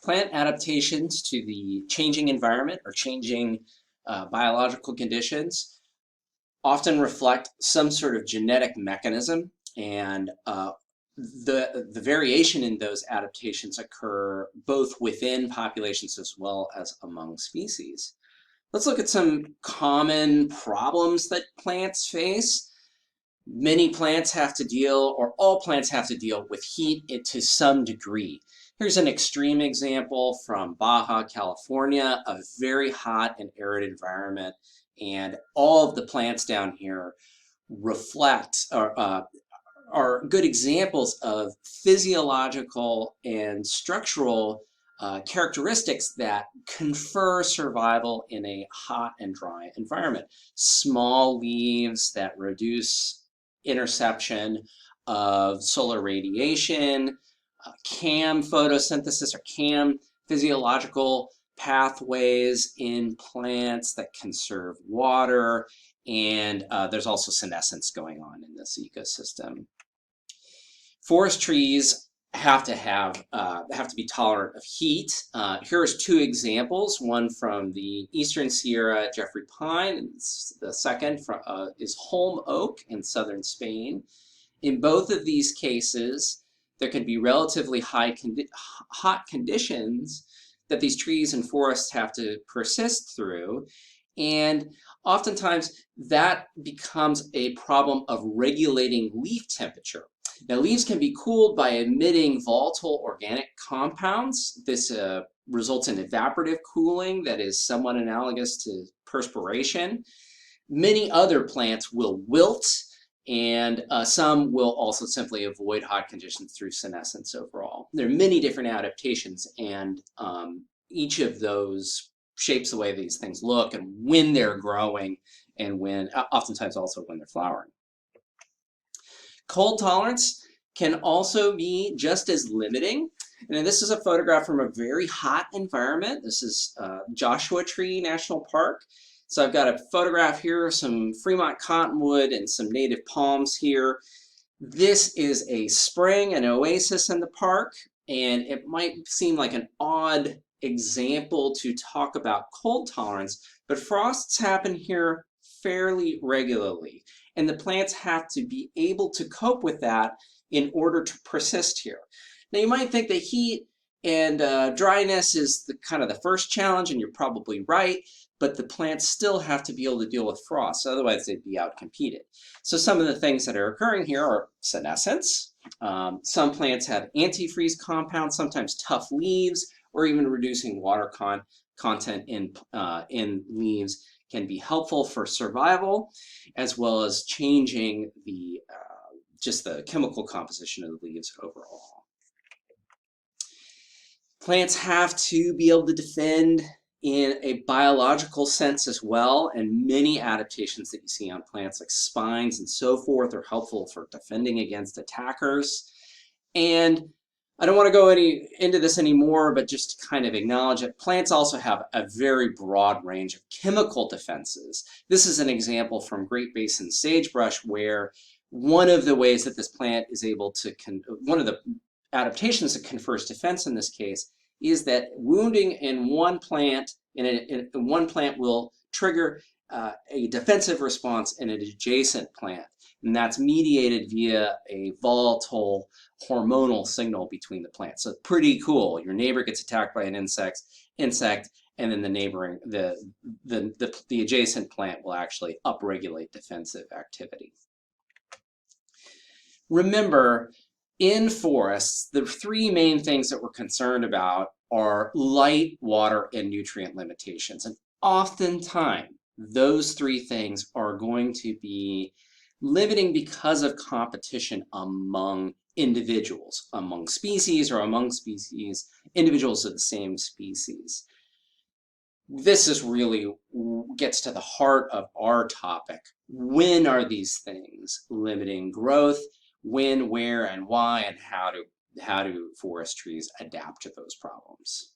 Plant adaptations to the changing environment or changing biological conditions often reflect some sort of genetic mechanism, and the variation in those adaptations occur both within populations as well as among species. Let's look at some common problems that plants face. Many plants have to deal, or all plants have to deal with heat to some degree. Here's an extreme example from Baja, California, a very hot and arid environment. And all of the plants down here reflect or are good examples of physiological and structural characteristics that confer survival in a hot and dry environment. Small leaves that reduce interception of solar radiation, CAM photosynthesis or CAM physiological pathways in plants that conserve water, and there's also senescence going on in this ecosystem. Forest trees have to be tolerant of heat. Here's two examples, one from the Eastern Sierra Jeffrey pine, and the second is holm oak in southern Spain. In both of these cases, there can be relatively hot conditions that these trees and forests have to persist through, and oftentimes that becomes a problem of regulating leaf temperature. Now, leaves can be cooled by emitting volatile organic compounds. This results in evaporative cooling that is somewhat analogous to perspiration. Many other plants will wilt, and some will also simply avoid hot conditions through senescence overall. There are many different adaptations, and each of those shapes the way these things look and when they're growing, and oftentimes also when they're flowering. Cold tolerance can also be just as limiting. And this is a photograph from a very hot environment. This is Joshua Tree National Park. So I've got a photograph here of some Fremont cottonwood and some native palms here. This is a spring, an oasis in the park, and it might seem like an odd example to talk about cold tolerance, but frosts happen here fairly regularly, and the plants have to be able to cope with that in order to persist here. Now, you might think that heat and dryness is kind of the first challenge, and you're probably right, but the plants still have to be able to deal with frost, otherwise they'd be outcompeted. So some of the things that are occurring here are senescence. Some plants have antifreeze compounds, sometimes tough leaves, or even reducing water content in leaves can be helpful for survival, as well as changing just the chemical composition of the leaves overall. Plants have to be able to defend in a biological sense as well, and many adaptations that you see on plants like spines and so forth are helpful for defending against attackers. And I don't want to go into this anymore, but just to kind of acknowledge it, plants also have a very broad range of chemical defenses. This is an example from Great Basin sagebrush, where one of the ways that this plant is able to, one of the adaptations that confers defense in this case, is that wounding in one plant will trigger a defensive response in an adjacent plant. And that's mediated via a volatile hormonal signal between the plants. So pretty cool. Your neighbor gets attacked by an insect, and then the adjacent plant will actually upregulate defensive activity. Remember, in forests, the three main things that we're concerned about are light, water, and nutrient limitations. And oftentimes, those three things are going to be limiting because of competition among individuals, among species, or among species, individuals of the same species. This is really gets to the heart of our topic. When are these things limiting growth? When, where, and why, and how do forest trees adapt to those problems?